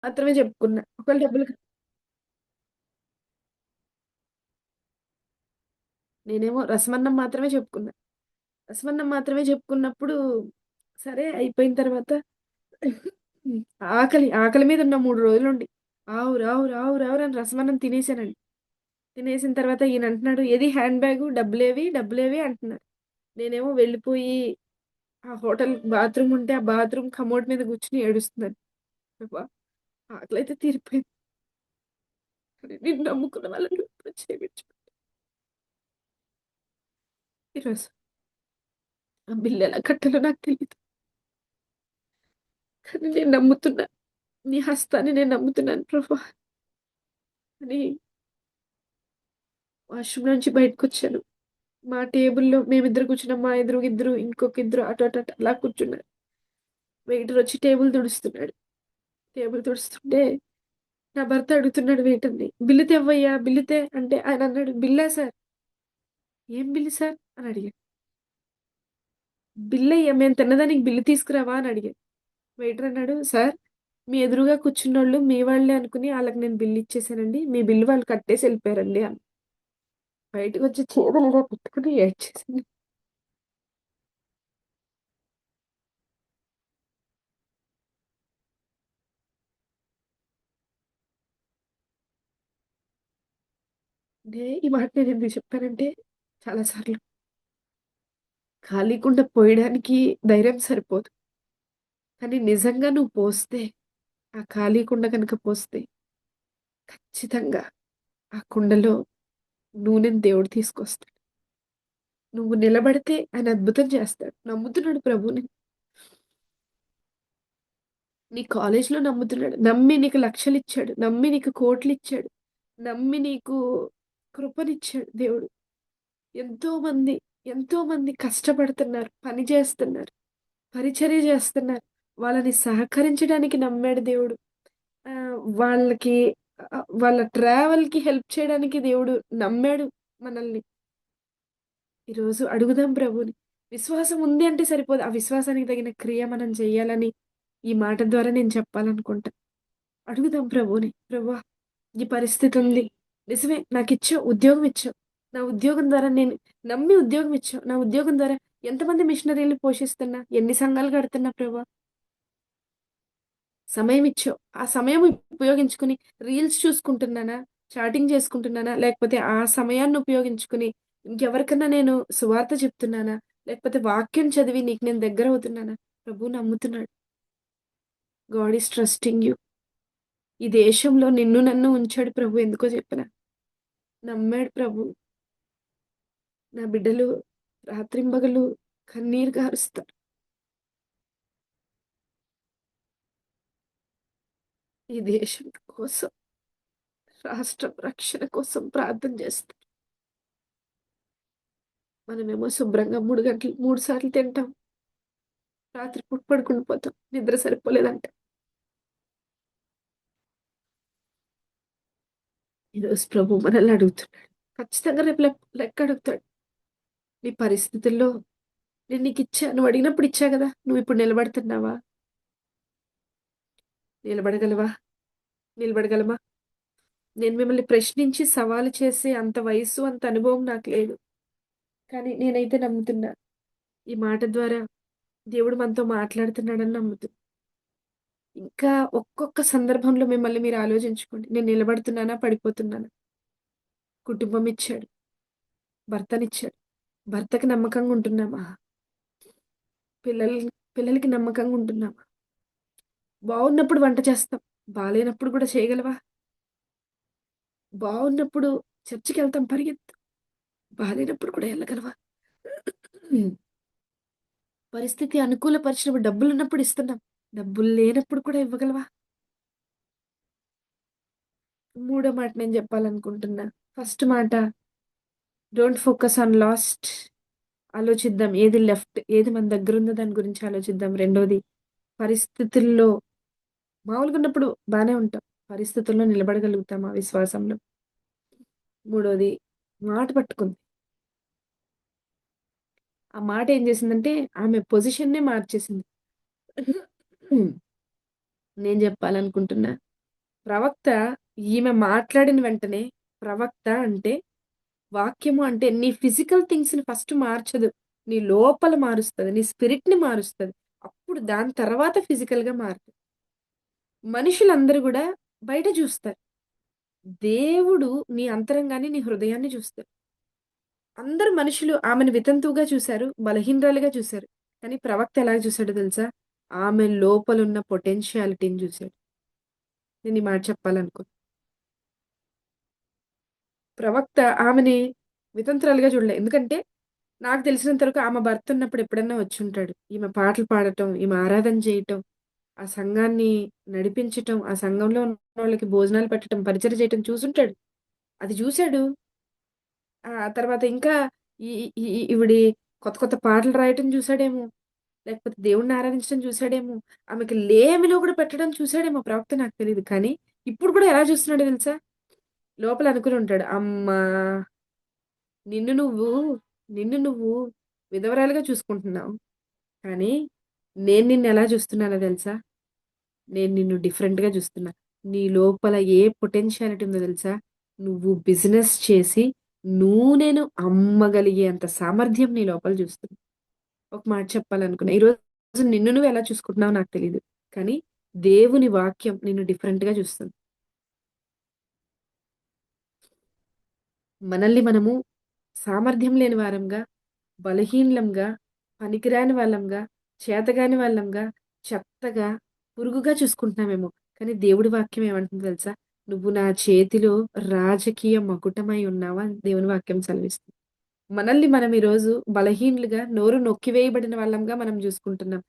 మాత్రమే చెప్పుకున్నా. ఒకవేళ డబ్బులు నేనేమో రసమన్నం మాత్రమే చెప్పుకున్నా. రసమన్నం మాత్రమే చెప్పుకున్నప్పుడు సరే అయిపోయిన తర్వాత హ్మ్. ఆకలి మీద ఉన్న 3 రోజులుండి ఆవురు, ఆవురు, ఆవురు, ఆవురు అని రసమన్నం తినేసానండి. తినేసిన తర్వాత ఈయన అంటున్నాడు, "ఏది హ్యాండ్ బ్యాగు డబ్బులేవి, డబ్బులేవి" అంటున్నాడు. నేనేమో వెళ్ళిపోయి ఆ హోటల్ బాత్రూమ్ ఉంటే ఆ బాత్రూమ్ కమోడ్ మీద కూర్చొని ఏడుస్తున్నాను. ప్రభా! ఆకలైతే తీరిపోయింది. కానీ నిన్ను నమ్ముకున్న వాళ్ళని ఎప్పుడు చేయవచ్చు. ఈరోజు ఆ బిల్ ఎలా కట్టాలో నాకు తెలీదు. కానీ నేను నమ్ముతున్నా. నీ హస్తాన్ని నేను నమ్ముతున్నాను ప్రభా! అని వాష్‌రూమ్ నుంచి బయటకొచ్చాను. మా టేబుల్‌లో మేమిద్దరు కూర్చున్నాం. మా ఎదురుగా ఇద్దరు, ఇంకొక ఇద్దరు అటు అటు అటు అలా కూర్చున్నారు. వెయిటర్ వచ్చి టేబుల్ తుడుస్తున్నాడు. టేబుల్ తుడుస్తుంటే నా భర్త అడుగుతున్నాడు వెయిటర్‌ని, "బిల్లు తేవయ్యా, బిల్లు తే" అంటే ఆయన అన్నాడు, "బిల్లా సార్?" "ఏం బిల్లు సార్?" అని అడిగాను. "బిల్లయ్యా మేము తిన్నదానికి బిల్లు తీసుకురావా?" అని అడిగాను. వెయిటర్ అన్నాడు, "సార్ మీ ఎదురుగా కూర్చున్నోళ్ళు మీ వాళ్ళే అనుకుని ఆళ్ళకి నేను బిల్ ఇచ్చేసానండి. మీ బిల్ వాళ్ళు కట్టేసి ఎళ్ళిపోయారండి" అన్నా. బయటకొచ్చి చేతులు ఇలా పెట్టుకొని ఏడ్చేసాను. ఈ మాట నేనెందుకు చెప్పానంటే చాలా సార్లు ఖాళీ కుండ పోయడానికి ధైర్యం సరిపోదు. కానీ నిజంగా నువ్వు పోస్తే, ఆ ఖాళీ కుండ గనుక పోస్తే ఖచ్చితంగా ఆ కుండలో నూనెని దేవుడు తీసుకొస్తాడు. నువ్వు నిలబడితే ఆయన అద్భుతం చేస్తాడు. నమ్ముతున్నాడు ప్రభువుని. నీ కాలేజ్‌లో నమ్ముతున్నాడు. నమ్మి నీకు లక్షలిచ్చాడు. నమ్మి నీకు కోట్లిచ్చాడు. నమ్మి నీకు కృపనిచ్చాడు దేవుడు. ఎంతోమంది, ఎంతోమంది కష్టపడుతున్నారు. పని చేస్తున్నారు. పరిచర్య చేస్తున్నారు. వాళ్ళని సహకరించడానికి నమ్మాడు దేవుడు. వాళ్ళకి వాళ్ళ ట్రావెల్‌కి హెల్ప్ చేయడానికి దేవుడు నమ్మాడు మనల్ని. ఈరోజు అడుగుదాం ప్రభువుని. విశ్వాసం ఉంది అంటే సరిపోదు. ఆ విశ్వాసానికి తగిన క్రియ మనం చేయాలని ఈ మాట ద్వారా నేను చెప్పాలనుకుంటా. అడుగుదాం ప్రభువుని. ప్రభువా! ఈ పరిస్థితి ఉంది. నిజమే నాకిచ్చావు. ఉద్యోగం ఇచ్చావు. నా ఉద్యోగం ద్వారా నేను నమ్మి ఉద్యోగం ఇచ్చావు. నా ఉద్యోగం ద్వారా ఎంతమంది మిషనరీలని పోషిస్తున్నా, ఎన్ని సంఘాలు కడుతున్నా ప్రభా! సమయం ఇచ్చావు. ఆ సమయం ఉపయోగించుకొని రీల్స్ చూసుకుంటున్నానా? చాటింగ్ చేసుకుంటున్నానా? లేకపోతే ఆ సమయాన్ని ఉపయోగించుకొని ఇంకెవరికన్నా నేను సువార్త చెప్తున్నానా? లేకపోతే వాక్యం చదివి నీకు నేను దగ్గరవుతున్నానా? ప్రభువు నమ్ముతున్నాడు. God is trusting you. ఈ దేశంలో నిన్ను నన్ను ఉంచాడు ప్రభు ఎందుకో చెప్పనా? నమ్మాడు ప్రభు. నా బిడ్డలు రాత్రింబగళ్ళు కన్నీరు గారుస్తారు. ఈ దేశం కోసం, రాష్ట్రం రక్షణ కోసం ప్రార్థన చేస్తారు. మనమేమో శుభ్రంగా 3 సార్లు తింటాం. రాత్రి పూట పడుకుని పోతాం. నిద్ర సరిపోలేదంటే. ఈరోజు ప్రభు మనల్ని అడుగుతున్నాడు. ఖచ్చితంగా రేపు లెక్క అడుగుతాడు. నీ పరిస్థితుల్లో నేను నీకిచ్చా. నువ్వు అడిగినప్పుడు ఇచ్చా గదా! నువ్విప్పుడు నిలబడుతున్నావా? నిలబడగలవా? నిలబడగలమా? నేను మిమ్మల్ని ప్రశ్నించి సవాలు చేసే అంత వయస్సు, అంత అనుభవం నాకు లేదు. కానీ నేనైతే నమ్ముతున్నా. ఈ మాట ద్వారా దేవుడు మనతో మాట్లాడుతున్నాడని నమ్ముతున్నా. ఇంకా ఒక్కొక్క సందర్భంలో మిమ్మల్ని మీరు ఆలోచించుకోండి. నేను నిలబడుతున్నానా? పడిపోతున్నానా? కుటుంబం ఇచ్చాడు. భర్తనిచ్చాడు. భర్తకి నమ్మకంగా ఉంటున్నామా? పిల్లల్ పిల్లలకి నమ్మకంగా ఉంటున్నామా? బావున్నప్పుడు వంట చేస్తాం. బాలేనప్పుడు కూడా చేయగలవా? బావున్నప్పుడు చర్చికెళ్తాం పరిగెత్తు. బాలేనప్పుడు కూడా ఎళ్ళగలవా? హ్మ్. పరిస్థితి అనుకూలపరిచినప్పుడు డబ్బులున్నప్పుడు ఇస్తున్నాం. డబ్బులు లేనప్పుడు కూడా ఇవ్వగలవా? మూడో మాట నేను జెప్పాలనుకుంటున్నా. ఫస్ట్ మాట డోంట్ ఫోకస్ ఆన్ లాస్ట్. ఆలోచిద్దాం. ఏది లెఫ్ట్, ఏది మన దగ్గరుందో దాని గురించి ఆలోచిద్దాం. రెండోది పరిస్థితుల్లో మామూలుగున్నప్పుడు బానే ఉంటాం. పరిస్థితుల్లో నిలబడగలుగుతామా విశ్వాసంలో? మూడోది మాట పట్టుకుంది. ఆ మాట ఏం చేసిందంటే ఆమె పొజిషన్‌నే మార్చేసింది. హ్మ్. నేను జెప్పాలనుకుంటున్నా. ప్రవక్త ఈమె మాట్లాడిన వెంటనే ప్రవక్త అంటే వాక్యము అంటే నీ ఫిజికల్ థింగ్స్‌ని ఫస్ట్ మార్చదు. నీ లోపల మారుస్తది. నీ స్పిరిట్‌ని మారుస్తది. అప్పుడు దాని తర్వాత ఫిజికల్‌గా మారుతది. మనుషులందరూ గూడా బయట జూస్తారు. దేవుడు నీ అంతరంగాన్ని, నీ హృదయాన్ని జూస్తాడు. అందరు మనుషులు ఆమెను వితంతువుగా చూసారు. బలహీనరాలుగా చూసారు. కానీ ప్రవక్త ఎలాగ చూసాడో తెలుసా? ఆమె లోపలున్న పొటెన్షియాలిటీని జూసాడు. నేను ఈ మాట చెప్పాలనుకో ప్రవక్త ఆమెని వితంతురాలుగా చూడలే. ఎందుకంటే నాకు తెలిసినంత వరకు ఆమె భర్త ఉన్నప్పుడు ఎప్పుడన్నా వచ్చుంటాడు. ఈమె పాటలు పాడటం, ఈమె ఆరాధన చేయటం, ఆ సంఘాన్ని నడిపించటం, ఆ సంఘంలో ఉన్నోళ్ళకి భోజనాలు పెట్టటం, పరిచర్య చేయటం చూసుంటాడు. అది చూసాడు. తర్వాత ఇంకా ఈ ఈ ఈ ఈవిడి కొత్త కొత్త పాటలు రాయటం చూసాడేమో! లేకపోతే దేవుడిని ఆరాధించడం చూసాడేమో! ఆమెకి లేమిలో కూడా పెట్టడం చూసాడేమో ప్రవక్త నాకు తెలీదు. కానీ ఇప్పుడు కూడా ఎలా చూస్తున్నాడో తెలుసా? లోపల అనుకుని ఉంటాడు. అమ్మా! నిన్ను నువ్వు, నిన్ను నువ్వు విధవరాలుగా చూసుకుంటున్నావు. కానీ నేను నిన్నెలా చూస్తున్నానో తెలుసా? నేను నిన్ను డిఫరెంట్‌గా చూస్తున్నా. నీ లోపల ఏ పొటెన్షియాలిటీ ఉందో తెలుసా? నువ్వు బిజినెస్ చేసి నూనెను అమ్మగలిగేంత సామర్థ్యం నీ లోపల చూస్తున్నా. ఒక మాట చెప్పాలనుకున్నా. ఈరోజు నిన్ను నువ్వు ఎలా చూసుకుంటున్నావో నాకు తెలీదు. కానీ దేవుని వాక్యం నిన్ను డిఫరెంట్‌గా చూస్తుంది. మనల్ని మనము సామర్థ్యం లేని వారంగా, బలహీనులంగా, పనికిరాని వాళ్ళంగా, చేతగాని వాళ్ళంగా, చెత్తగా, పురుగుగా చూసుకుంటున్నామేమో. కానీ దేవుడి వాక్యం ఏమంటుందో తెలుసా? "నువ్వు నా చేతిలో రాజకీయ మకుటమై ఉన్నావు" అని దేవుని వాక్యం సెలవిస్తుంది. మనల్ని మనం ఈరోజు బలహీనులుగా, నోరు నొక్కివేయబడిన వాళ్ళంగా మనం జూసుకుంటున్నాం.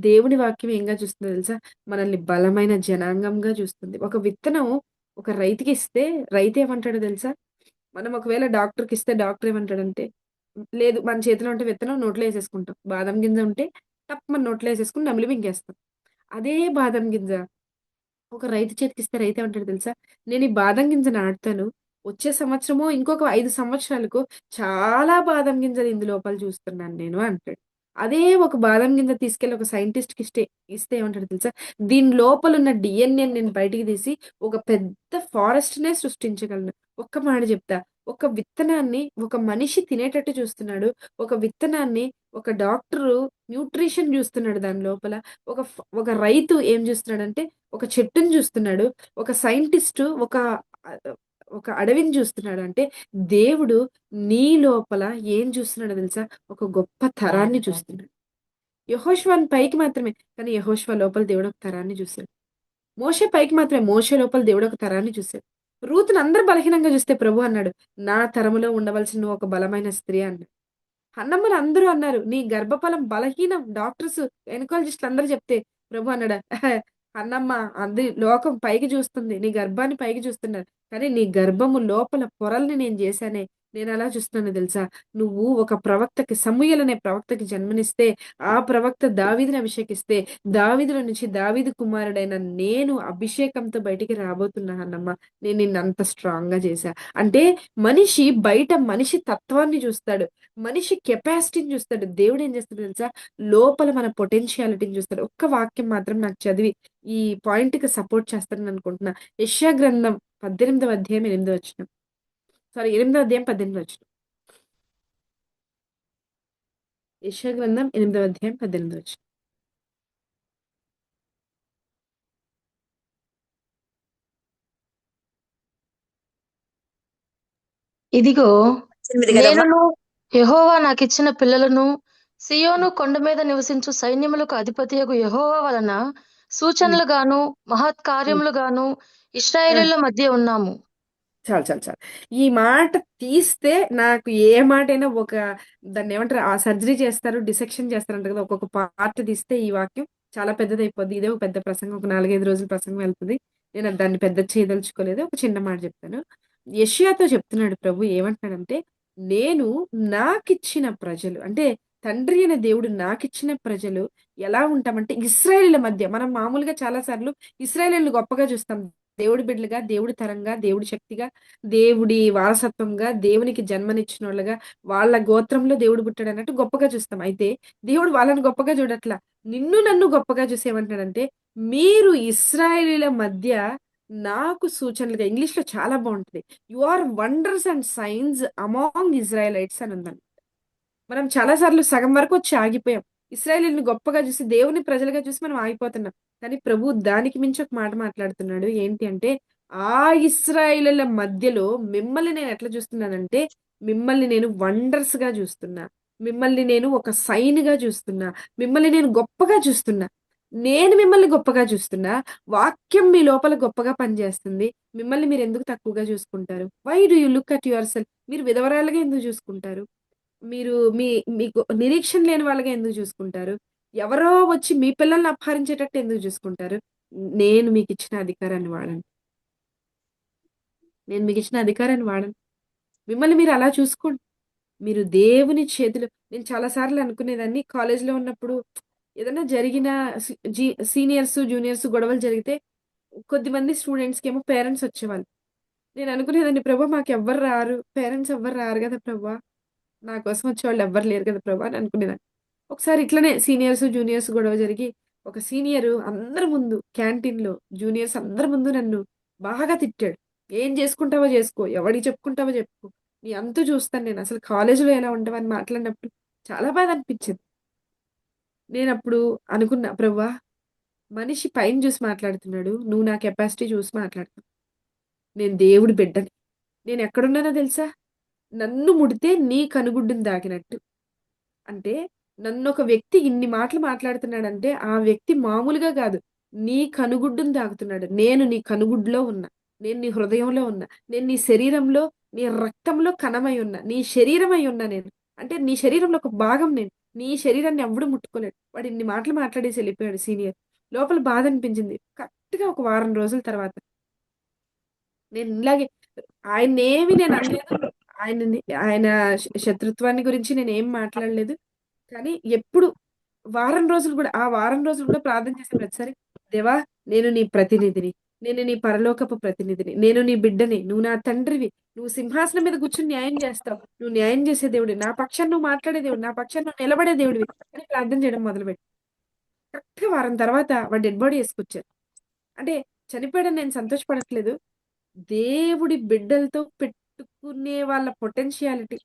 దేవుని వాక్యం ఏంగా చూస్తుందో తెలుసా? మనల్ని బలమైన జనాంగంగా చూస్తుంది. ఒక విత్తనం ఒక రైతుకిస్తే రైతేమంటాడో తెలుసా? మనం ఒకవేళ డాక్టర్‌కిస్తే డాక్టర్ ఏమంటాడంటే, లేదు మన చేతిలో ఉంటే విత్తనం నోట్లో ఏసేసుకుంటాం. బాదం గింజ ఉంటే టప్‌మని నోట్లో ఏసేసుకొని నమిలి మింగేస్తాం. అదే బాదం గింజ ఒక రైతు చేతికిస్తే రైతేమంటాడో తెలుసా? నేను ఈ బాదం గింజ నాటుతాను. వచ్చే సంవత్సరమో, ఇంకొక 5 సంవత్సరాలకో చాలా బాదం గింజలు ఇందు లోపల చూస్తున్నాను నేను అంటాడు. అదే ఒక బాదం గింజ తీసుకెళ్ళి ఒక ఇస్తే ఏమంటాడో తెలుసా? దీని లోపలున్న డీఎన్ఏని నేను బయటికి తీసి ఒక పెద్ద ఫారెస్ట్‌నే సృష్టించగలను. ఒక్క మాట చెప్తా. ఒక విత్తనాన్ని ఒక మనిషి తినేటట్టు చూస్తున్నాడు. ఒక విత్తనాన్ని ఒక డాక్టరు న్యూట్రిషన్ చూస్తున్నాడు దాని లోపల. ఒక రైతు ఏం చూస్తున్నాడంటే ఒక చెట్టుని జూస్తున్నాడు. ఒక సైంటిస్టు ఆహ్, ఒక అడవిని జూస్తున్నాడంటే, దేవుడు నీ లోపల ఏం జూస్తున్నాడో దెలుసా? ఒక గొప్ప తరాన్ని చూస్తున్నాడు. యెహోషువని పైకి మాత్రమే, కానీ యెహోషువ లోపల దేవుడు ఒక తరాన్ని జూసాడు. మోషే పైకి మాత్రమే, మోషే లోపల దేవుడు ఒక తరాన్ని చూసాడు. రూతుని అందరూ బలహీనంగా జూస్తే ప్రభు అన్నాడు, "నా తరములో ఉండవలసిన నువ్వు ఒక బలమైన స్త్రీ" అన్నాడు. హన్నమ్మని అందరూ అన్నారు. "నీ గర్భఫలం బలహీనం." డాక్టర్స్, గైనకాలజిస్ట్‌లు అందరూ చెప్తే ప్రభు అన్నాడా, "హన్నమ్మ అది లోకం పైకి చూస్తుంది. నీ గర్భాన్ని పైకి చూస్తున్నారు. కానీ నీ గర్భము లోపల పొరల్ని నేను చేశానే. నేనెలా చూస్తున్నానో తెలుసా? నువ్వు ఒక ప్రవక్తకి సమూయేలు అనే ప్రవక్తకి జన్మనిస్తే, ఆ ప్రవక్త దావీదుని అభిషేకిస్తే, దావీదులో నుంచి దావీదు కుమారుడైన నేను అభిషేకంతో బయటికి రాబోతున్నా హన్నమ్మ. నేను నిన్నంత స్ట్రాంగ్‌గా చేశా." అంటే మనిషి తత్వాన్ని చూస్తాడు. మనిషి కెపాసిటీని చూస్తాడు. దేవుడేం చేస్తాడో తెలుసా? లోపల మన పొటెన్షియాలిటీని చూస్తాడు. ఒక్క వాక్యం మాత్రం నాకు చదివి ఈ పాయింట్‌కి సపోర్ట్ చేస్తారని అనుకుంటున్నా. యెషయా గ్రంథం 18వ అధ్యాయం 8వ వచనం. సారీ 8వ అధ్యాయం 18వ వచనం. యెషయా గ్రంథం 8వ అధ్యాయం 18వ వచనం. ఇదిగో 8 కదమ్మా! నేనును యెహోవా నాకిచ్చిన పిల్లలను సీయోను కొండ మీద నివసించు సైన్యములకు అధిపతియగు యెహోవా వలన హ్మ్. సూచనలుగాను హ్మ్. మహత్కార్యములుగాను ఆ! ఇశ్రాయేలీయుల మధ్య ఉన్నాము. చాలు. చాలు. చాలు. ఈ మాట తీస్తే నాకు ఏ మాటైనా దాన్నేమంటారు? ఆ సర్జరీ చేస్తారు, డిసెక్షన్ చేస్తారంట కదా! ఒక్కొక్క పార్ట్ తీస్తే ఈ వాక్యం చాలా పెద్దదయిపోద్ది. ఇదే ఒక పెద్ద ప్రసంగం. ఒక 4, 5 రోజుల ప్రసంగం వెళ్తది. నేను దాన్ని పెద్దది చేయదలుచుకోలేదు. ఒక చిన్న మాట చెప్తాను. యెషయాతో చెప్తున్నాడు ప్రభు ఏమంటున్నాడంటే, "నేను నాకిచ్చిన ప్రజలు" అంటే తండ్రి అయిన దేవుడు నాకిచ్చిన ప్రజలు ఎలా ఉంటామంటే ఇశ్రాయేలీయుల మధ్య మనం మామూలుగా చాలా సార్లు ఇశ్రాయేలీయులను గొప్పగా చూస్తాం. దేవుడి బిడ్డలుగా, దేవుడి తరంగా, దేవుడి శక్తిగా, దేవుడి వారసత్వంగా, దేవునికి జన్మనిచ్చినోళ్ళగా, వాళ్ళ గోత్రంలో దేవుడు పుట్టాడన్నట్టు గొప్పగా చూస్తాం. అయితే దేవుడు వాళ్ళని గొప్పగా చూడట్ల. నిన్ను నన్ను గొప్పగా చూసి ఏమంటున్నాడంటే, "మీరు ఇశ్రాయేలీయుల మధ్య నాకు సూచనలుగా ఇంగ్లీష్‌లో చాలా బావుంటది. You are wonders and signs among Israelites అని ఉందండి. మనం చాలా సార్లు సగం వరకు వచ్చి ఆగిపోయాం. ఇశ్రాయేలీయులని గొప్పగా చూసి, దేవుని ప్రజలుగా చూసి మనం ఆగిపోతున్నాం. కానీ ప్రభువు దానికి మించి ఒక మాట మాట్లాడుతున్నాడు. ఏంటి అంటే, ఆ ఇశ్రాయేలీయుల మధ్యలో మిమ్మల్ని నేను ఎట్లా చూస్తున్నానంటే, మిమ్మల్ని నేను వండర్స్‌గా చూస్తున్నా. మిమ్మల్ని నేను ఒక సైన్‌గా చూస్తున్నా. మిమ్మల్ని నేను గొప్పగా చూస్తున్నా. నేను మిమ్మల్ని గొప్పగా చూస్తున్నా. వాక్యం మీ లోపల గొప్పగా పనిచేస్తుంది. మిమ్మల్ని మీరెందుకు తక్కువగా చూసుకుంటారు? Why do you look at yourself? మీరు విధవరాలుగా ఎందుకు చూసుకుంటారు? మీరు మీకు నిరీక్షణ లేని వాళ్ళగా ఎందుకు చూసుకుంటారు? ఎవరో వచ్చి మీ పిల్లల్ని అపహరించేటట్టు ఎందుకు చూసుకుంటారు? నేను మీకిచ్చిన అధికారాన్ని వాడండి. నేను మీకిచ్చిన అధికారాన్ని వాడండి. మిమ్మల్ని మీరు అలా చూసుకోండి. మీరు దేవుని చేతిలో నేను చాలా సార్లు అనుకునేదాన్ని కాలేజ్‌లో ఉన్నప్పుడు ఏదన్నా జరిగినా సి జీ సీనియర్స్, జూనియర్స్ గొడవలు జరిగితే కొద్దిమంది స్టూడెంట్స్‌కేమో పేరెంట్స్ వచ్చేవాళ్ళు. నేను అనుకునేదాన్ని ప్రభు మాకెవ్వరు రారు. పేరెంట్స్ ఎవ్వరు రారు గదా ప్రభా! నా కోసం వచ్చేవాళ్ళు ఎవ్వరు లేరు కదా ప్రభా! అని అనుకునేదాన్ని. ఒకసారి ఇట్లనే సీనియర్స్, జూనియర్స్ గొడవ జరిగి, ఒక సీనియరు అందరి ముందు క్యాంటీన్‌లో జూనియర్స్ అందరి ముందు నన్ను బాగా తిట్టాడు. "ఏం చేసుకుంటావో చేసుకో. ఎవడికి చెప్పుకుంటావో చెప్పుకో. నీ అంతు చూస్తాను నేను. అసలు కాలేజీలో ఎలా ఉంటావు" అని మాట్లాడినప్పుడు చాలా బాధ అనిపించింది. నేనప్పుడు అనుకున్నా, "ప్రభువా! మనిషి పైన చూసి మాట్లాడుతున్నాడు. నువ్వు నా కెపాసిటీ చూసి మాట్లాడుతున్నావు. నేను దేవుడి బిడ్డని. నేనెక్కడున్నానో తెలుసా? నన్ను ముడితే నీ కనుగుడ్డుని తాకినట్టు." అంటే నన్నొక వ్యక్తి ఇన్ని మాటలు మాట్లాడుతున్నాడంటే, ఆ వ్యక్తి మామూలుగా గాదు. నీ కనుగుడ్డుని తాకుతున్నాడు. నేను నీ కనుగుడ్లో ఉన్నా. నేను నీ హృదయంలో ఉన్నా. నేను నీ శరీరంలో, నీ రక్తంలో కణమై ఉన్నా. నీ శరీరమై ఉన్నా నేను. అంటే నీ శరీరంలో ఒక భాగం నేను. నీ శరీరాన్ని ఎవ్వడు ముట్టుకోలేడు. వాడు ఇన్ని మాటలు మాట్లాడేసి ఎళ్ళిపోయాడు సీనియర్. లోపల బాధనిపించింది. కరెక్ట్‌గా ఒక వారం రోజుల తర్వాత నేను ఇలాగే ఆయన్నేమి నేననలేదు. ఆయన శత్రుత్వాన్ని గురించి నేనేం మాట్లాడలేదు. కానీ ఎప్పుడు వారం రోజులు గూడా ఆ వారం రోజులు గూడా ప్రార్థన చేసే ప్రతిసారి, దేవా! నేను నీ ప్రతినిధిని. నేను నీ పరలోకపు ప్రతినిధిని. నేను నీ బిడ్డని. నువ్వు నా తండ్రివి. నువ్వు సింహాసనం మీద కూర్చొని న్యాయం జేస్తావు. నువ్వు న్యాయం జేసే దేవుడివి. నా పక్షాన నువ్వు మాట్లాడే దేవుడివి. నా పక్షాన నువ్వు నిలబడే దేవుడివి అని ప్రార్థన చేయడం మొదలుపెట్టా. కరెక్ట్‌గా వారం తర్వాత వాడు డెడ్ బాడీ యేసుకొచ్చారు. అంటే చనిపోయాడని నేను సంతోషపడట్లేదు. దేవుడి బిడ్డలతో పెట్టుకునే వాళ్ళ పొటెన్షియాలిటీ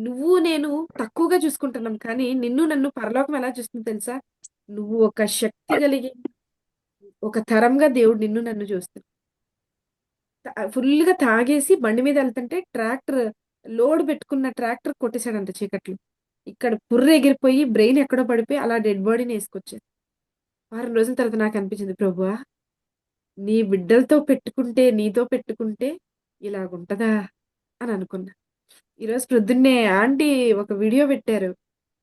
నువ్వు నేను తక్కువగా చూసుకుంటున్నాం. కానీ నిన్ను నన్ను పరలోకం ఎలా చూస్తుందో తెలుసా? నువ్వు ఒక శక్తి కలిగి ఒక తరంగా దేవుడు నిన్ను నన్ను చూస్తున్నాడు. ఫుల్‌గా తాగేసి బండి మీద ఎళ్తుంటే లోడ్ పెట్టుకున్న ట్రాక్టర్ కొట్టేసాడంట చీకట్లో. ఇక్కడ పుర్రె ఎగిరిపోయి బ్రెయిన్ ఎక్కడో పడిపోయి అలా డెడ్ బాడీని యేసుకొచ్చారు. వారం రోజుల తర్వాత నాకనిపించింది ప్రభువా! నీ బిడ్డలతో పెట్టుకుంటే, నీతో పెట్టుకుంటే ఇలాగుంటదా అని అనుకున్నా. ఈరోజు ప్రొద్దున్నే ఆంటీ ఒక వీడియో పెట్టారు.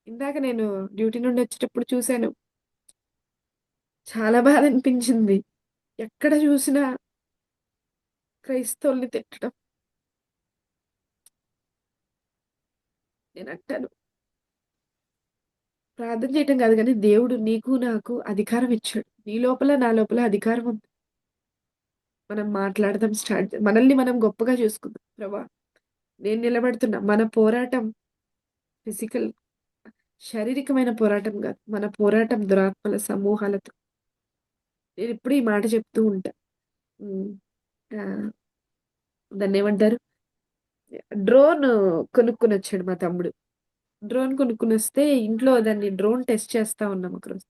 ఇందాక నేను డ్యూటీ నుండి వచ్చేటప్పుడు చూసాను. చాలా బాధనిపించింది. ఎక్కడ చూసినా క్రైస్తవుల్ని తిట్టడం. నేనంటాను ప్రార్థన చేయటం కాదు గానీ, దేవుడు నీకు, నాకు అధికారం ఇచ్చాడు. నీ లోపల, నా లోపల అధికారం ఉంది. మనం మాట్లాడదాం మనల్ని మనం గొప్పగా చూసుకుందాం. ప్రభా! నేను నిలబడుతున్నా. మన పోరాటం ఫిజికల్ శారీరకమైన పోరాటం గాదు. మన పోరాటం దురాత్మల సమూహాలతో. నేనెప్పుడు ఈ మాట చెప్తూ ఉంటా. హ్మ్. ఆహ్, దాన్నేమంటారు? డ్రోన్ కొనుక్కొనొచ్చాడు మా తమ్ముడు. డ్రోన్ కొనుక్కొనొస్తే ఇంట్లో దాన్ని డ్రోన్ టెస్ట్ చేస్తా ఉన్నాం ఒకరోజు.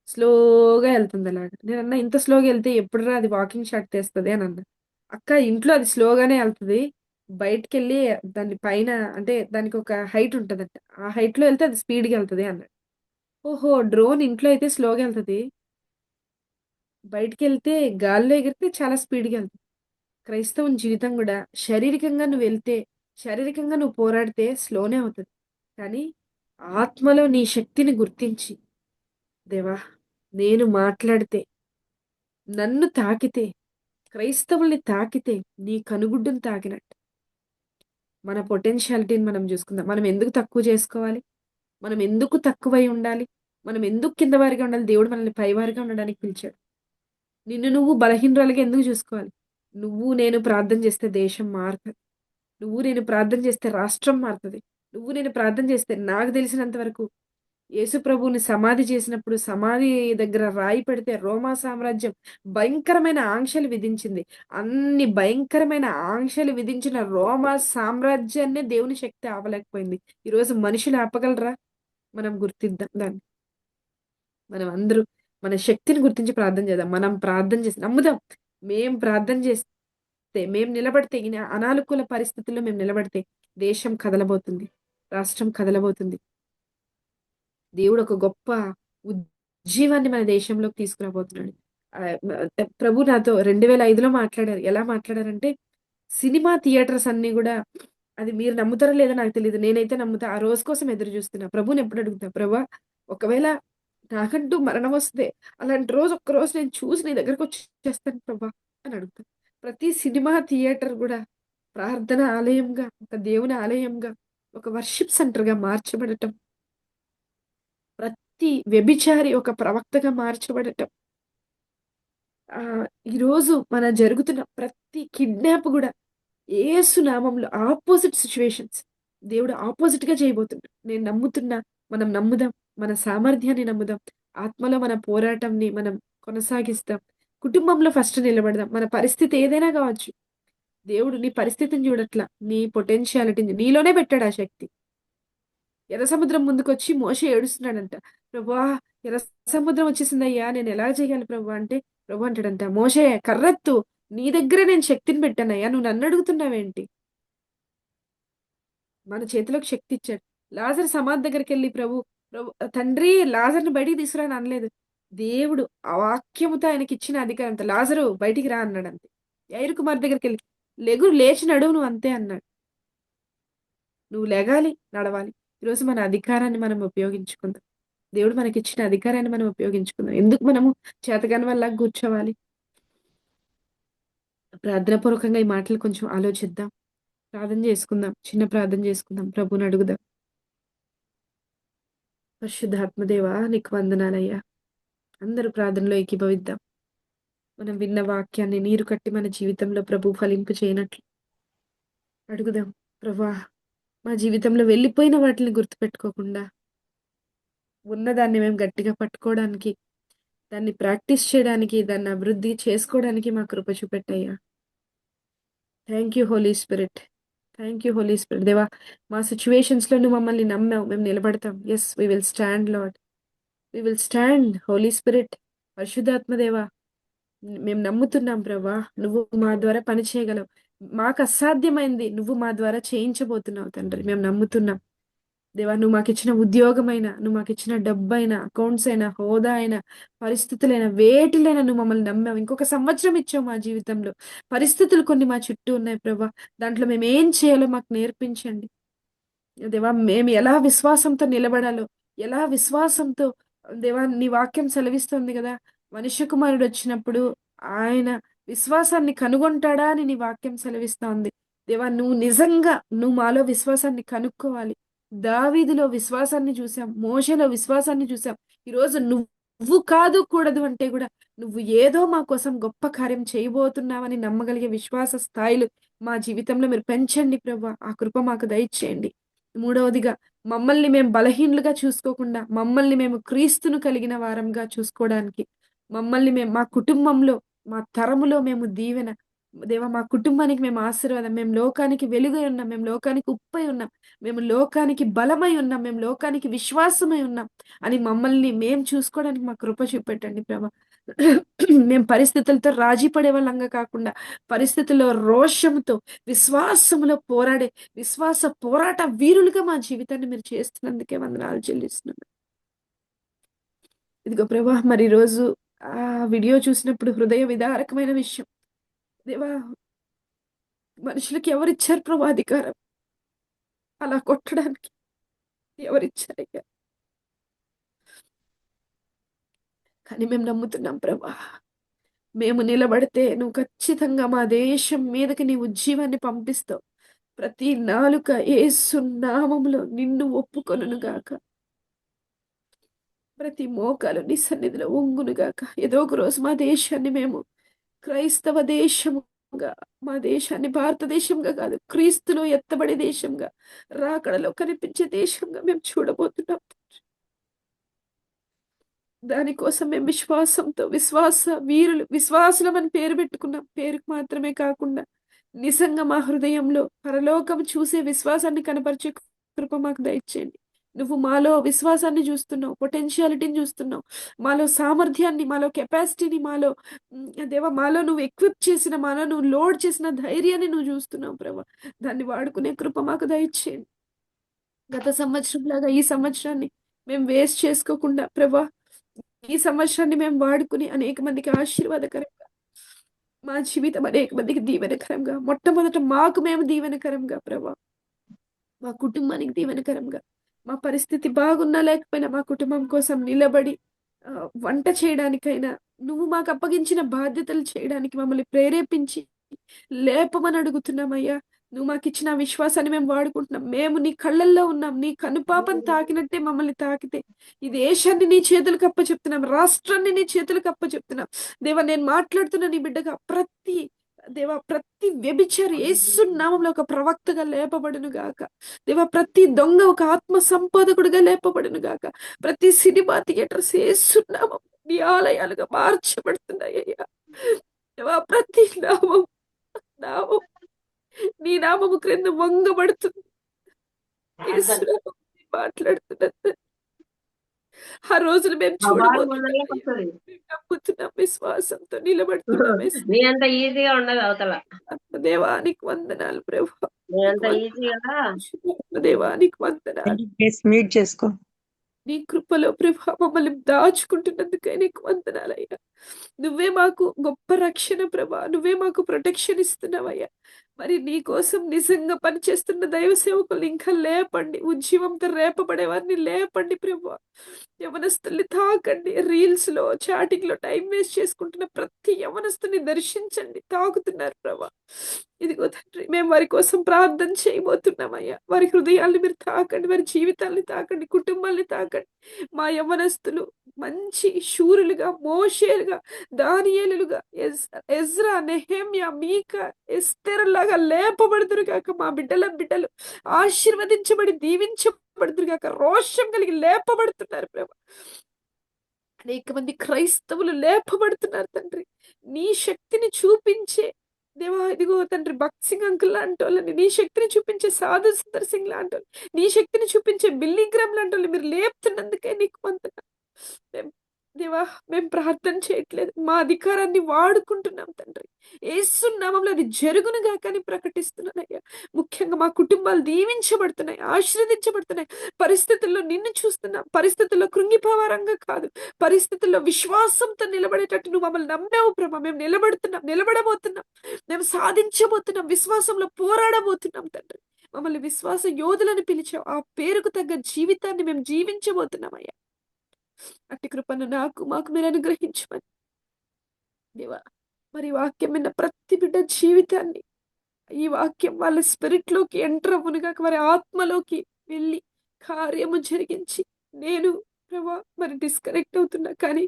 స్లోగా ఎళ్తుంది అలాగా. నేనన్నా ఇంత స్లోగా ఎళ్తే ఎప్పుడురా అది వాకింగ్ షాట్ తీస్తది అనన్నా. అక్క ఇంట్లో అది స్లోగానే ఎళ్తది. బయటికెళ్ళి దాని పైన అంటే దానికొక హైట్ ఉంటదంట. ఆ హైట్‌లో ఎళ్తే అది స్పీడ్‌గా ఎళ్తది అన్నాడు. ఓహో! డ్రోన్ ఇంట్లో అయితే స్లోగా ఎళ్తది. బయటికెళ్తే గాల్లో ఎగిరితే చాలా స్పీడ్‌గా ఎళ్తది. క్రైస్తవుని జీవితం గూడా శారీరకంగా నువ్వెళ్తే, శారీరకంగా నువ్వు పోరాడితే స్లోనే అవుతది. కానీ ఆత్మలో నీ శక్తిని గుర్తించి, దేవా! నేను మాట్లాడితే, నన్ను తాకితే, క్రైస్తవుల్ని తాకితే, నీ కనుగుడ్డుని తాకినట్టు. మన పొటెన్షియాలిటీని మనం జూసుకుందాం. మనం ఎందుకు తక్కువ జేసుకోవాలి? మనం ఎందుకు తక్కువై ఉండాలి? మనం ఎందుకు కింద వారిగా ఉండాలి? దేవుడు మనల్ని పైవారిగా ఉండడానికి పిలిచాడు. నిన్ను నువ్వు బలహీనురాలిగా ఎందుకు జూసుకోవాలి? నువ్వు నేను ప్రార్థన జేస్తే దేశం మారతది. నువ్వు నేను ప్రార్థన చేస్తే రాష్ట్రం మారుతది. నువ్వు నేను ప్రార్థన చేస్తే నాకు తెలిసినంత వరకు యేసు ప్రభువుని సమాధి చేసినప్పుడు సమాధి దగ్గర రాయి పెడితే రోమా సామ్రాజ్యం భయంకరమైన ఆంక్షలు విధించింది. అన్ని భయంకరమైన ఆంక్షలు విధించిన రోమా సామ్రాజ్యాన్నే దేవుని శక్తి ఆపలేకపోయింది. ఈరోజు మనుషులు ఆపగలరా? మనం గుర్తిద్దాం దాన్ని. మనం అందరూ మన శక్తిని గుర్తించి ప్రార్థన చేద్దాం. మనం ప్రార్థన చేసి నమ్ముదాం. మేం ప్రార్థన చేస్తే, మేము నిలబడితే అనానుకూల పరిస్థితుల్లో మేము నిలబడితే దేశం కదలబోతుంది. రాష్ట్రం కదలబోతుంది. దేవుడు ఒక గొప్ప ఉజ్జీవాన్ని మన దేశంలోకి తీసుకురాబోతున్నాడు. ప్రభు నాతో 2005లో మాట్లాడారు. ఎలా మాట్లాడారంటే, సినిమా థియేటర్స్ అన్నీ గూడా అది మీరు నమ్ముతారో లేదో నాకు తెలీదు. నేనైతే నమ్ముతా. ఆ రోజు కోసం ఎదురు జూస్తున్నా. ప్రభువుని ఎప్పుడు అడుగుతా, ప్రభా ఒకవేళ నాకంటూ మరణం వస్తే, అలాంటి రోజు ఒక్కరోజు నేను చూసి నీ దగ్గరకొచ్చేస్తాను ప్రభా అని అడుగుతా. ప్రతి సినిమా థియేటర్ గూడా ప్రార్థన ఆలయంగా, ఒక దేవుని ఆలయంగా, ఒక వర్షిప్ సెంటర్‌గా మార్చబడటం. ప్రతి వ్యభిచారి ఒక ప్రవక్తగా మార్చబడటం. ఈరోజు మన జరుగుతున్న ప్రతి కిడ్నాప్ గూడా యేసు నామంలో ఆపోజిట్ సిట్యుయేషన్స్ దేవుడు ఆపోజిట్‌గా చేయబోతున్నాడు. నేను నమ్ముతున్నా. మనం నమ్ముదాం. మన సామర్థ్యాన్ని నమ్ముదాం. ఆత్మలో మన పోరాటంని మనం కొనసాగిస్తాం. కుటుంబంలో ఫస్ట్ నిలబడదాం. మన పరిస్థితి ఏదైనా కావచ్చు. దేవుడు నీ పరిస్థితిని చూడట్లా. నీ పొటెన్షియాలిటీని నీలోనే పెట్టాడు ఆ శక్తి. ఎర్ర సముద్రం ముందుకొచ్చి మోషే ఏడుస్తున్నాడంట. ప్రభువా! ఎర్ర సముద్రం వచ్చేసిందయ్యా! నేనెలా చేయాలి ప్రభు అంటే, ప్రభు అంటాడంట, మోషే కర్రెత్తు. నీ దగ్గరే నేను శక్తిని పెట్టానయ్యా! నువ్వు నన్నడుగుతున్నావేంటి? మన చేతిలోకి శక్తి ఇచ్చాడు. లాజరు సమాధి దగ్గరికెళ్ళి ప్రభు తండ్రి లాజర్‌ని బయటికి తీసుకురా అని అనలేదు. దేవుడు ఆ వాక్యముతో ఆయనకిచ్చిన అధికారంతో లాజరు బయటికి రా అన్నాడంతే. యైరు కుమార్ దగ్గరికెళ్ళి లెగు లేచి నడువు నువ్వు అంతే అన్నాడు. నువ్వు లెగాలి, నడవాలి. ఈరోజు మన అధికారాన్ని మనం ఉపయోగించుకుందాం. దేవుడు మనకిచ్చిన అధికారాన్ని మనం ఉపయోగించుకుందాం. ఎందుకు మనము చేతగాని వాళ్ళలాగా కూర్చోవాలి? ప్రార్థనాపూర్వకంగా ఈ మాటలు కొంచెం ఆలోచిద్దాం. ప్రార్థన చేసుకుందాం. చిన్న ప్రార్థన చేసుకుందాం. ప్రభువుని అడుగుదాం. పరిశుద్ధాత్మ దేవా! నీకు వందనాలయ్యా! అందరూ ప్రార్థనలో ఏకీభవిద్దాం. మనం విన్న వాక్యాన్ని నీరు కట్టి మన జీవితంలో ప్రభు ఫలింపు చేయనట్లు అడుగుదాం. ప్రభా! మా జీవితంలో వెళ్ళిపోయిన వాటిని గుర్తుపెట్టుకోకుండా ఉన్నదాన్ని మేము గట్టిగా పట్టుకోవడానికి, దాన్ని ప్రాక్టీస్ చేయడానికి, దాన్ని అభివృద్ధి చేసుకోవడానికి మా కృప చూపెట్టయ్యా! Thank you Holy Spirit. Thank you Holy Spirit. దేవా! మా సిట్యుయేషన్స్‌లో నువ్వు మమ్మల్ని నమ్మావు. మేము నిలబడతాం. Yes we will stand Lord. We will stand Holy Spirit. పరిశుద్ధాత్మ దేవా! మేము నమ్ముతున్నాం ప్రభా! నువ్వు మా ద్వారా పని చేయగలవు. మాకు అసాధ్యమైంది నువ్వు మా ద్వారా చేయించబోతున్నావు తండ్రి. మేము నమ్ముతున్నాం. దేవా! నువ్వు మాకిచ్చిన ఉద్యోగమైనా, నువ్వు మాకిచ్చిన డబ్బైనా, అకౌంట్స్ అయినా, హోదా అయినా, పరిస్థితులైనా, వేటిలైనా నువ్వు మమ్మల్ని నమ్మావు. ఇంకొక సంవత్సరం ఇచ్చావు మా జీవితంలో. పరిస్థితులు కొన్ని మా చుట్టూ ఉన్నాయి ప్రభా! దాంట్లో మేమేం చేయాలో మాకు నేర్పించండి. దేవా! మేము ఎలా విశ్వాసంతో నిలబడాలో, ఎలా విశ్వాసంతో దేవా! నీ వాక్యం సెలవిస్తుంది గదా! మనుష్య కుమారుడొచ్చినప్పుడు ఆయన విశ్వాసాన్ని కనుగొంటాడా అని నీ వాక్యం సెలవిస్తా ఉంది. దేవా! నువ్వు మాలో విశ్వాసాన్ని కనుక్కోవాలి. దావీదులో విశ్వాసాన్ని చూసాం. మోషేలో విశ్వాసాన్ని చూసాం. ఈరోజు నువ్వు కాదు కూడదు అంటే గూడా నువ్వు ఏదో మా కోసం గొప్ప కార్యం చేయబోతున్నావని నమ్మగలిగే విశ్వాస స్థాయిలు మా జీవితంలో మీరు పెంచండి ప్రభా! ఆ కృప మాకు దయచేయండి. మూడవదిగా మమ్మల్ని మేము బలహీనులుగా చూసుకోకుండా, మమ్మల్ని మేము క్రీస్తును కలిగిన వారంగా చూసుకోవడానికి, మమ్మల్ని మేము మా కుటుంబంలో, మా తరములో మేము దీవెన. దేవా! మా కుటుంబానికి మేము ఆశీర్వాదం. మేము లోకానికి వెలుగై ఉన్నాం. మేము లోకానికి ఉప్పై ఉన్నాం. మేము లోకానికి బలమై ఉన్నాం. మేము లోకానికి విశ్వాసమై ఉన్నాం అని మమ్మల్ని మేము చూసుకోవడానికి మా కృప చూపెట్టండి ప్రభా! మేము పరిస్థితులతో రాజీ పడే వాళ్ళంగా కాకుండా, పరిస్థితుల్లో రోషంతో, విశ్వాసములో పోరాడే విశ్వాస పోరాట వీరులుగా మా జీవితాన్ని మీరు చేస్తున్నందుకే వందనాలు చెల్లిస్తున్నాను. ఇదిగో ప్రభా! మరి ఈరోజు ఆ వీడియో చూసినప్పుడు హృదయ విదారకమైన విషయం. దేవా! మనుషులకి ఎవరిచ్చారు ప్రభా అధికారం? అలా కొట్టడానికి ఎవరిచ్చారయ్యా? కానీ మేము నమ్ముతున్నాం ప్రభా! మేము నిలబడితే నువ్వు ఖచ్చితంగా మా దేశం మీదకి నీ ఉజ్జీవాన్ని పంపిస్తావు. ప్రతి నాలుక యేసు నామములో నిన్ను ఒప్పుకొనును గాక. ప్రతి మోకాలు నీ సన్నిధిలో వంగును గాక. ఏదో ఒక రోజు మా దేశాన్ని మేము క్రైస్తవ దేశముగా, మా దేశాన్ని భారతదేశంగా కాదు, క్రీస్తులో ఎత్తబడే దేశంగా, రాకడలో కనిపించే దేశంగా మేము చూడబోతున్నాం. దానికోసం మేము విశ్వాసంతో విశ్వాస వీరులు విశ్వాసులమని పేరు పెట్టుకున్నాం. పేరుకు మాత్రమే కాకుండా నిజంగా మా హృదయంలో పరలోకం చూసే విశ్వాసాన్ని కనపరిచే కృప మాకు దయచేయండి. నువ్వు మాలో విశ్వాసాన్ని చూస్తున్నావు, పొటెన్షియాలిటీని చూస్తున్నావు, మాలో సామర్థ్యాన్ని, మాలో కెపాసిటీని, మాలో దేవా మాలో నువ్వు ఎక్విప్ చేసిన, మాలో నువ్వు లోడ్ చేసిన ధైర్యాన్ని నువ్వు చూస్తున్నావు ప్రభా. దాన్ని వాడుకునే కృప మాకు దయచేయండి. గత సంవత్సరం లాగా ఈ సంవత్సరాన్ని మేము వేస్ట్ చేసుకోకుండా ప్రభా, ఈ సంవత్సరాన్ని మేము వాడుకుని అనేక మందికి ఆశీర్వాదకరంగా, మా జీవితం అనేక మందికి దీవెనకరంగా, మొట్టమొదట మాకు మేము దీవెనకరంగా ప్రభా, మా కుటుంబానికి దీవెనకరంగా, మా పరిస్థితి బాగున్నా లేకపోయినా మా కుటుంబం కోసం నిలబడి వంట చేయడానికైనా, నువ్వు మాకు అప్పగించిన బాధ్యతలు చేయడానికి మమ్మల్ని ప్రేరేపించి లేపమని అడుగుతున్నామయ్యా. నువ్వు మాకిచ్చిన ఆ విశ్వాసాన్ని మేము వాడుకుంటున్నాం. మేము నీ కళ్ళల్లో ఉన్నాం. నీ కనుపాపను తాకినట్టే మమ్మల్ని తాకితే ఈ దేశాన్ని నీ చేతులకు అప్పచెప్తున్నాం. రాష్ట్రాన్ని నీ చేతులకు అప్పచెప్తున్నాం. దేవా, నేను మాట్లాడుతున్న నీ బిడ్డగా ప్రతి వ్యభిచారి యేసు నామములో ఒక ప్రవక్తగా లేపబడును గాక. దేవా, ప్రతి దొంగ ఒక ఆత్మ సంపాదకుడిగా లేపబడును గాక. ప్రతి సినిమా థియేటర్స్ యేసు నామం నీ ఆలయాలుగా మార్చబడుతున్నాయ్యా. దేవా, ప్రతి నామం నీ నామము క్రింద వంగబడుతుంది. యేసు నామములో మాట్లాడుతున్నది ఆ రోజులు మేము చూడబోతున్నాం. మేము నమ్ముతున్నాం, విశ్వాసంతో నిలబడుతున్నాం. నీ అంత ఈజీగా ఉండదు అవతల. దేవానికి వందనాలు ప్రభు. నీ అంత ఈజీగా దేవానికి వందనాలు. మ్యూట్ చేసుకో. నీ కృపలో ప్రభా మమ్మల్ని దాచుకుంటున్నందుకే నీకు వందనాలయ్యా. నువ్వే మాకు గొప్ప రక్షణ ప్రభా. నువ్వే మాకు ప్రొటెక్షన్ ఇస్తున్నావయ్యా. మరి నీ కోసం నిజంగా పనిచేస్తున్న దైవ సేవకులు ఇంకా లేపండి. ఉజ్జీవంతో రేపబడే వారిని లేపండి ప్రభా. యవనస్తుల్ని తాకండి. రీల్స్ లో చాటింగ్ లో టైం వేస్ట్ చేసుకుంటున్న ప్రతి యవనస్తుని దర్శించండి. తాకుతున్నారు ప్రభా. ఇదిగో తండ్రి, మేము వారి కోసం ప్రార్థన చేయబోతున్నామయ్యా. వారి హృదయాల్ని మీరు తాకండి, వారి జీవితాల్ని తాకండి, కుటుంబాల్ని తాకండి. మా యవ్వనస్తులు మంచి శూరులుగా, మోషేలుగా, దానియేలుగా, ఎజ్రా, నెహెమ్యా, మీకా, ఎస్తేరులాగా లేపబడుదురు గాక. మా బిడ్డలు ఆశీర్వదించబడి దీవించబడుదురు గాక. రోషం కలిగి లేపబడుతున్నారు ప్రభా. అనేక మంది క్రైస్తవులు లేపబడుతున్నారు తండ్రి. నీ శక్తిని చూపించే దేవా, ఇదిగో తండ్రి, భక్త్ సింగ్ అంకుల్ లాంటి వాళ్ళని, నీ శక్తిని చూపించే సాధు సుందర్ సింగ్ లాంటి వాళ్ళు, నీ శక్తిని చూపించే బిల్లీ గ్రామ్ లాంటి వాళ్ళు మీరు లేపుతున్నందుకే నీకు వందనాలు. దేవా, మేము ప్రార్థన చేయట్లేదు, మా అధికారాన్ని వాడుకుంటున్నాం తండ్రి. యేసు నామములో అది జరుగునుగా కానీ ప్రకటిస్తున్నానయ్యా. ముఖ్యంగా మా కుటుంబాలు దీవించబడుతున్నాయి, ఆశీర్వదించబడుతున్నాయి. పరిస్థితుల్లో నిన్ను చూస్తున్నాం. పరిస్థితుల్లో కృంగిపోవారంగా కాదు, పరిస్థితుల్లో విశ్వాసంతో నిలబడేటట్టు నువ్వు మమ్మల్ని నమ్మావు ప్రభా. మేము నిలబడబోతున్నాం, మేము సాధించబోతున్నాం, విశ్వాసంలో పోరాడబోతున్నాం తండ్రి. మమ్మల్ని విశ్వాస యోధులను పిలిచావు. ఆ పేరుకు తగ్గ జీవితాన్ని మేము జీవించబోతున్నామయ్యా. అట్టి కృపను మాకు మీరు అనుగ్రహించమని దేవా. మరి వాక్యం విన్న ప్రతి బిడ్డ జీవితాన్ని, ఈ వాక్యం వాళ్ళ స్పిరిట్ లోకి ఎంటర్ అవ్వనుగా, వారి ఆత్మలోకి వెళ్ళి కార్యము జరిగించి, నేను ప్రభా మరి డిస్కనెక్ట్ అవుతున్నా కానీ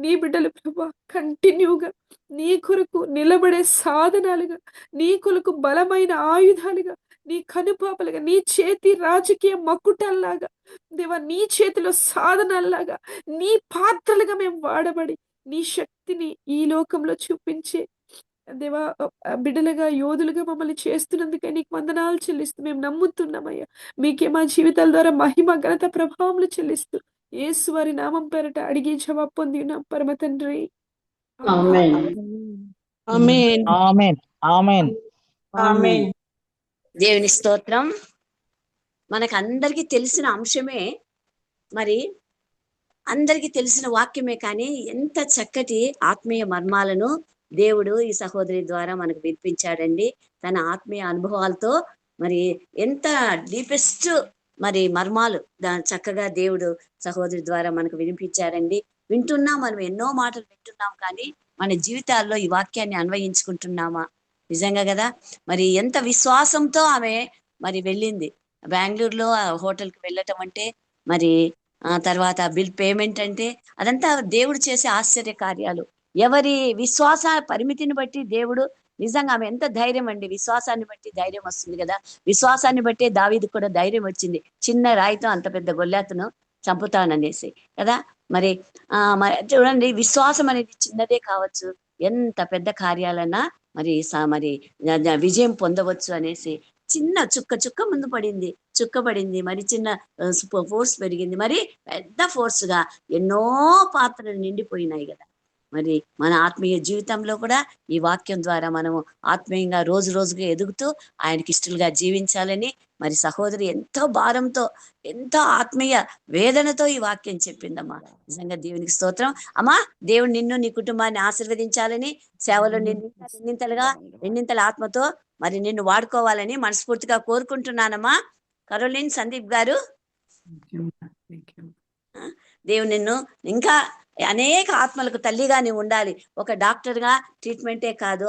నీ బిడ్డలు ప్రభా కంటిన్యూగా నీ కొరకు నిలబడే సాధనాలుగా, నీ కొరకు బలమైన ఆయుధాలుగా, నీ కనుపాపలుగా, నీ చేతి రాజకీయ మకుటల్లాగా దేవా, నీ చేతిలో సాధనాల్లాగా, నీ పాత్రలుగా మేము వాడబడి నీ శక్తిని ఈ లోకంలో చూపించే దేవా బిడ్డలుగా, యోధులుగా మమ్మల్ని చేస్తున్నందుకే నీకు వందనాలు చెల్లిస్తూ మేము నమ్ముతున్నామయ్యా. మీకే మా జీవితాల ద్వారా మహిమ, ఘనత, ప్రభావములు చెల్లిస్తూ యేసు వారి నామం పేరట అడిగి జవాబు పొంది ఉన్నాం పరమ తండ్రి. ఆమేన్. ఆమేన్. ఆమేన్. ఆమేన్. ఆమేన్. దేవుని స్తోత్రం. మనకు అందరికీ తెలిసిన అంశమే, మరి అందరికీ తెలిసిన వాక్యమే, కానీ ఎంత చక్కటి ఆత్మీయ మర్మాలను దేవుడు ఈ సహోదరి ద్వారా మనకు వినిపించాడండి. తన ఆత్మీయ అనుభవాలతో మరి ఎంత డీపెస్ట్ మరి మర్మాలు చక్కగా దేవుడు సహోదరి ద్వారా మనకు వినిపించారండి. వింటున్నాం, మనం ఎన్నో మాటలు వింటున్నాం, కానీ మన జీవితాల్లో ఈ వాక్యాన్ని అన్వయించుకుంటున్నామా? నిజంగా కదా. మరి ఎంత విశ్వాసంతో ఆమె మరి వెళ్ళింది బెంగళూరులో హోటల్కి వెళ్ళటం అంటే, మరి తర్వాత బిల్ పేమెంట్ అంటే, అదంతా దేవుడు చేసే ఆశ్చర్య కార్యాలు. ఎవరి విశ్వాస పరిమితిని బట్టి దేవుడు, నిజంగా ఆమె ఎంత ధైర్యం అండి. విశ్వాసాన్ని బట్టి ధైర్యం వస్తుంది కదా. విశ్వాసాన్ని బట్టే దావీదుకు కూడా ధైర్యం వచ్చింది, చిన్న రాయితో అంత పెద్ద గొల్లాతును చంపుతాననేసి కదా. మరి మరి చూడండి, విశ్వాసం అనేది చిన్నదే కావచ్చు, ఎంత పెద్ద కార్యాలన్నా మరి విజయం పొందవచ్చు అనేసి చిన్న చుక్క ముందు పడింది, పడింది, మరి చిన్న ఫోర్స్ పెరిగింది, మరి పెద్ద ఫోర్స్ గా ఎన్నో పాత్రలు నిండిపోయినాయి కదా. మరి మన ఆత్మీయ జీవితంలో కూడా ఈ వాక్యం ద్వారా మనము ఆత్మీయంగా రోజు రోజుగా ఎదుగుతూ ఆయనకి ఇష్టలుగా జీవించాలని మరి సహోదరి ఎంతో భారంతో, ఎంతో ఆత్మీయ వేదనతో ఈ వాక్యం చెప్పిందమ్మా. నిజంగా దేవునికి స్తోత్రం. అమ్మా, దేవుడు నిన్ను, నీ కుటుంబాన్ని ఆశీర్వదించాలని, సేవలో రెండింతల ఆత్మతో మరి నిన్ను వాడుకోవాలని మనస్ఫూర్తిగా కోరుకుంటున్నానమ్మా. కరోలిన్ సందీప్ గారు, దేవుడు నిన్ను ఇంకా అనేక ఆత్మలకు తల్లిగా నీవు ఉండాలి. ఒక డాక్టర్గా ట్రీట్మెంటే కాదు,